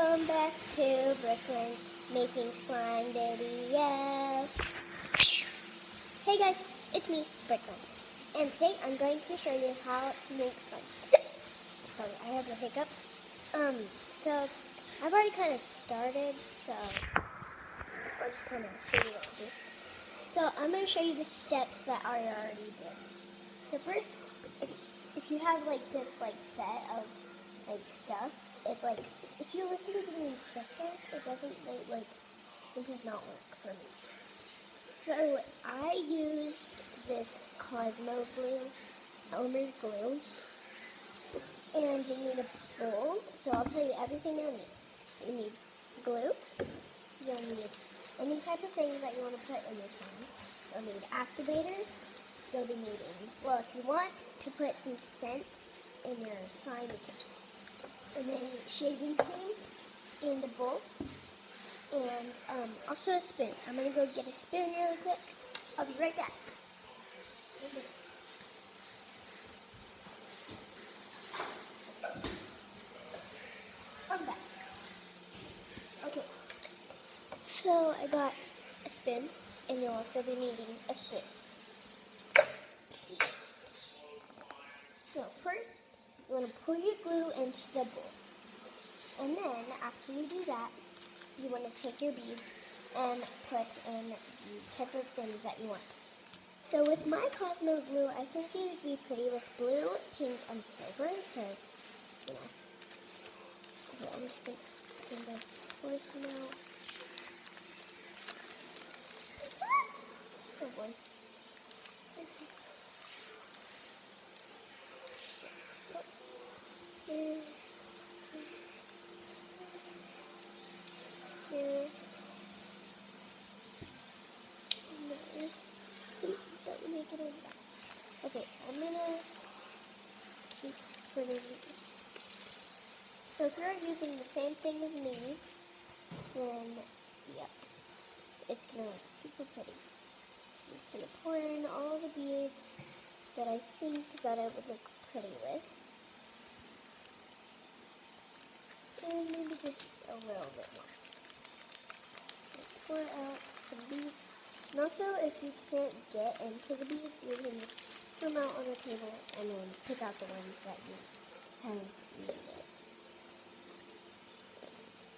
Welcome back to Brooklyn's Making Slime Video. Hey guys, it's me, Brooklyn. And today I'm going to be showing you how to make slime. Sorry, I have the hiccups. So I've already kind of started, so I'll just kind of show you what to do. So I'm going to show you the steps that I already did. So first, if you have like this set of stuff, if you listen to the instructions, it does not work for me. So I used this Cosmo glue, Elmer's glue, and you need a bowl. So I'll tell you everything you'll need. You need glue. You'll need any type of things that you want to put in your slime. You'll need activator. You'll be needing, well, if you want to put some scent in your slime, you can. And then shaving cream and a bowl, and also a spoon. I'm going to go get a spoon really quick. I'll be right back. I'm back. Okay, so I got a spoon, and you'll also be needing a spoon. So first, you want to pour your glue into the bowl. And then, after you do that, you want to take your beads and put in the type of things that you want. So with my Cosmo glue, I think it would be pretty with blue, pink, and silver, because, you know. Okay, I'm just going to pour some out. Oh boy. Okay, I'm gonna keep putting it. So if you're using the same thing as me, then yep, it's gonna look super pretty. I'm just gonna pour in all the beads that I think that I would look pretty with. And maybe just a little bit more. So pour out some beads. And also, if you can't get into the beads, you can just put them out on the table and then pick out the ones that you have needed.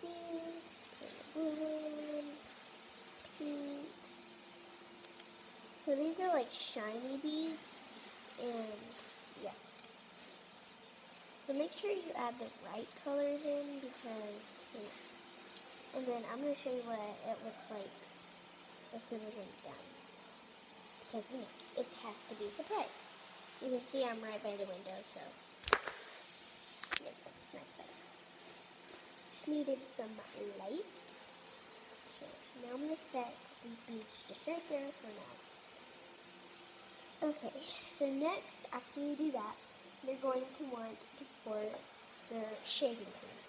These, blue, pinks. So these are like shiny beads, and yeah. So make sure you add the right colors in because, you know. And then I'm going to show you what it looks like as soon as I'm done. Because, you know, it has to be a surprise. You can see I'm right by the window, so yeah, that's better. Just needed some light. So now I'm going to set these beads just right there for now. Okay, so next, after you do that, you're going to want to pour your shaving cream.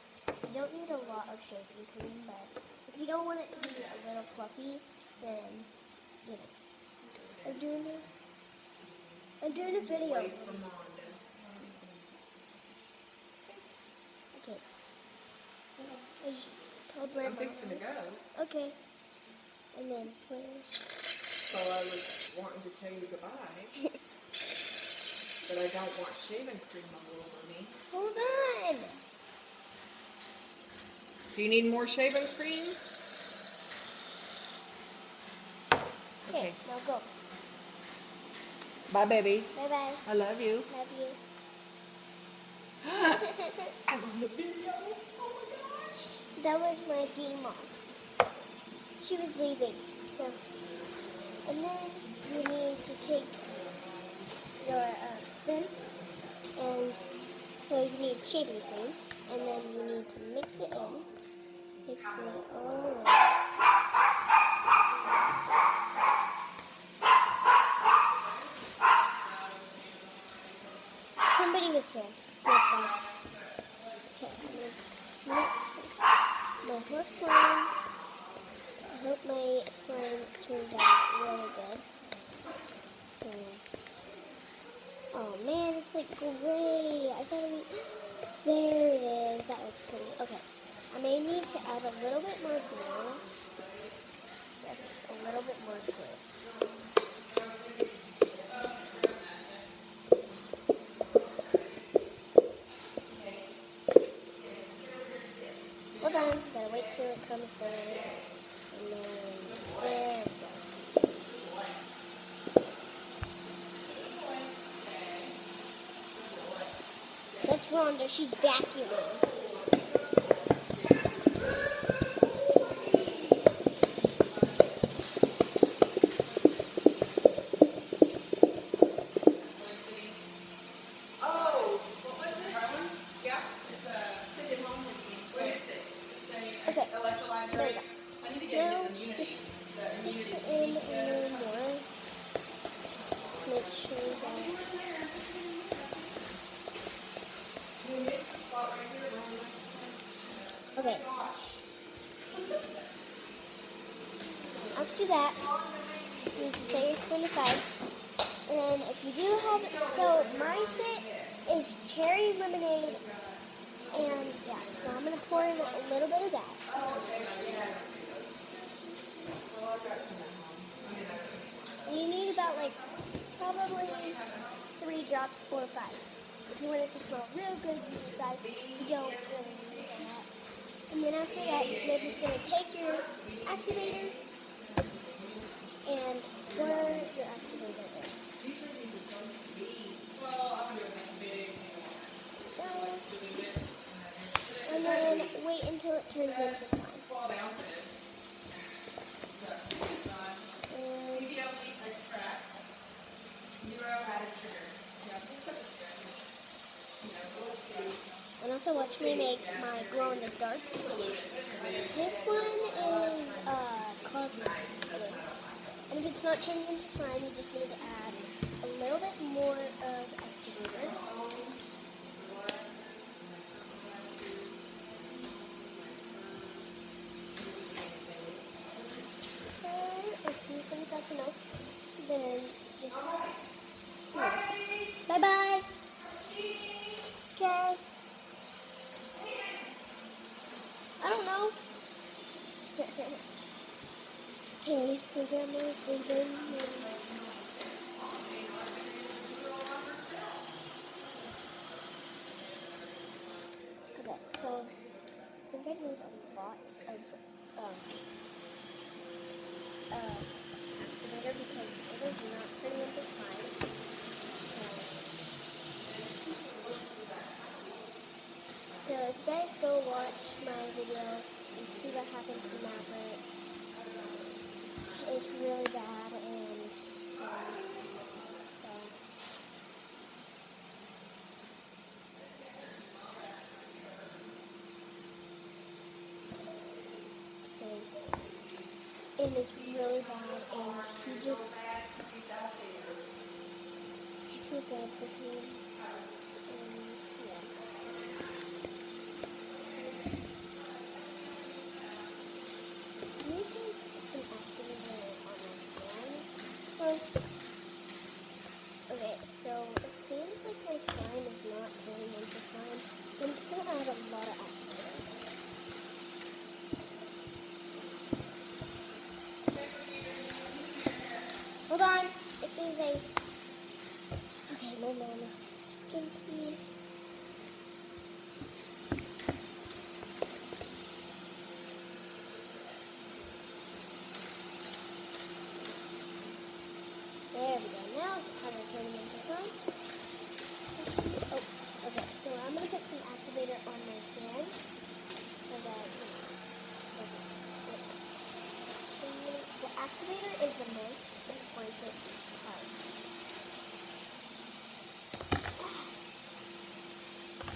You don't need a lot of shaving cream, but if you don't want it to be a little fluffy, then, you know. I'm doing a video. Okay. I just told my mom. I'm fixing to go. Okay. And then please. So I was wanting to tell you goodbye. But I don't want shaving cream all over me. Hold on. Do you need more shaving cream? Okay, now go. Bye, baby. Bye-bye. I love you. Love you. I'm on the video. Oh my gosh. That was my G-mom. She was leaving. So, and then you need to take your spoon, and so you need shaving cream, and then you need to mix it in. Mix it all in. Somebody was here. Okay, I'm going to mix my whole slime. I hope my slime turns out really good. So, oh man, it's like gray. I thought it was, there it is. That looks pretty. Okay, I made may need to add a little bit more glue. Yes, a little bit more glue. Hold on, gotta wait till it comes down. And then, there we go. That's Rhonda, she's vacuuming. Oh, what was it? Yeah. It's a sit at home with me. What is it? It's a Okay. electrolyte There we drink. go. I need to get Now, his immunity. The immunity mix to it in me. a little more. To make sure that You missed the spot right here, Rhonda. okay. Gosh. After that, you need to set your spoon aside. And then if you do have, so my sit is cherry lemonade, and yeah, so I'm going to pour in a little bit of that. And you need about like, probably 3 drops, 4 or 5. If you want it to smell real good, you decide you don't really need that. And then after that, you're just going to take your activator and pour your activator in. And then wait until it turns into slime. 12 ounces. So it's not And CBL leaf extract. 0 added sugars. Yeah, this stuff is good. You know, we'll see. And also watch me make my glow in the dark. This one is cosmic blue. And if it's not turned into slime, you just need to add a little bit more of activator. If you think that's enough, then just bye bye. Okay. I don't know. Okay, we're gonna okay, so I think I need a lot of activator because it is not turning into slime. So if you guys go watch my video and see what happened to Maverick, it's really bad, and so and it's really bad, and he just feel bad for him, and yeah. Maybe some activator on my hands. Well, okay, so it seems like my slime is not turning into slime. I'm just gonna add a lot of activator. Hold on, this is a. Okay, my mom is talking to me. There we go. Now it's kind of turning into slime. Oh, okay. So I'm gonna put some activator on my hand so that the activator is the most important part.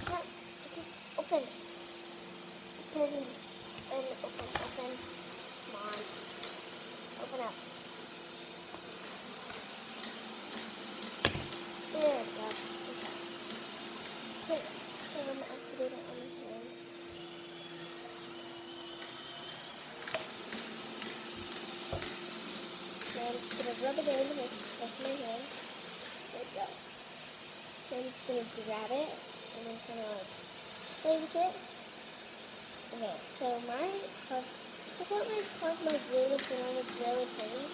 Come on, open. Open and open. Come on. Open up. There we go. Okay. Put some activator on my hands. Then I'm just gonna rub it in with my hands. There we go. Then I'm just gonna grab it and then kind of like play with it. Okay, so I thought my cosmos blue was gonna look really pretty,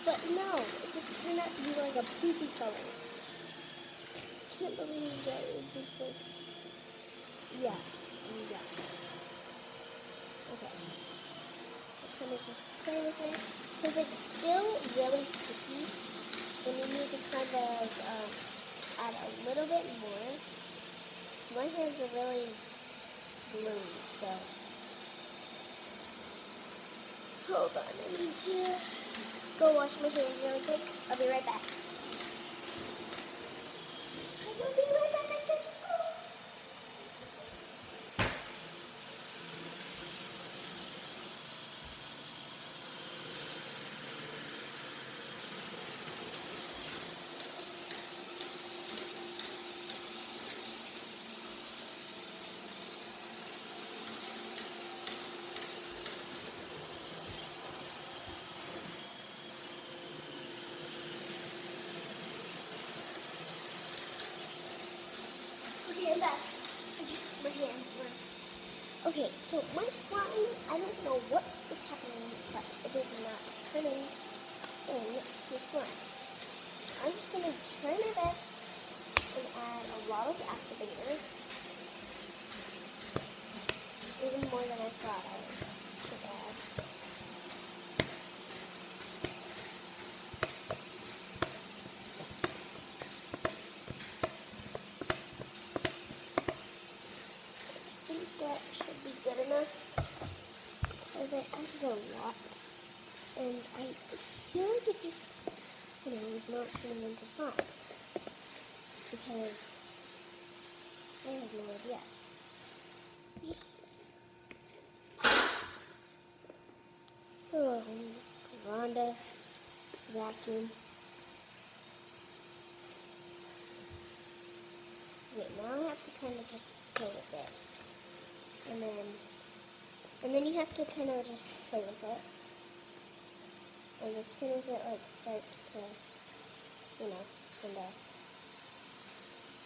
but no, it just turned out to be like a poopy color. Can't believe that it just like, yeah. Okay, I kind of just play with it because it's still really sticky. Then you need to kind of add a little bit more. My hands are really blue, so hold on. I need to go wash my hands really quick. I'll be right back. I will be right back. I got to go. Okay, I'm back. My hands were. Okay, so my slime, I don't know what is happening, but it is not turning into slime. I'm just going to try my best and add a lot of activator. Even more than I thought I should add. I think that should be good enough because I added a lot. And I feel like it just, is not turning into slime. Because I have no idea. Just, oh, Rhonda, vacuum. Wait, now I have to kind of just play with it. And then you have to kind of just play with it. And as soon as it like starts to, kind of.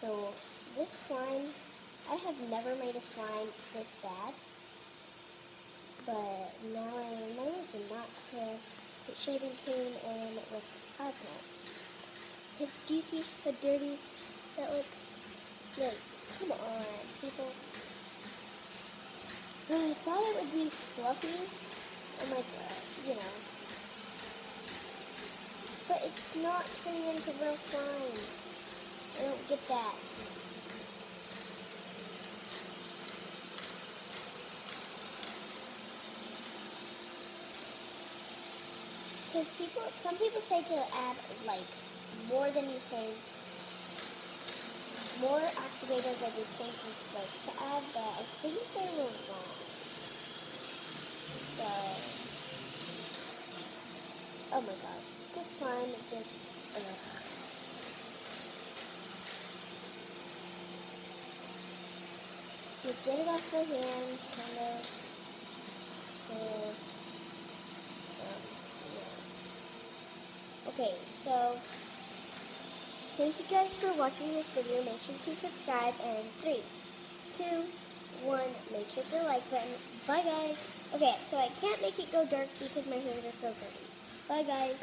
So this slime, I have never made a slime this bad. But now I remember not to put shaving cream in with Cosmo. Because do you see how dirty that looks? Like, come on, people. I thought it would be fluffy and like, but it's not turning into real slime. I don't get that. Because some people say to add like more than you think, more activators than you think you're supposed to add, but I think they were wrong. So, oh my gosh, this slime is just, You get it off your hands, kind of, yeah. Okay, so, thank you guys for watching this video. Make sure to subscribe, and 3, 2, 1, make sure to like button. Bye guys. Okay, so I can't make it go dark because my hands are so dirty. Bye guys.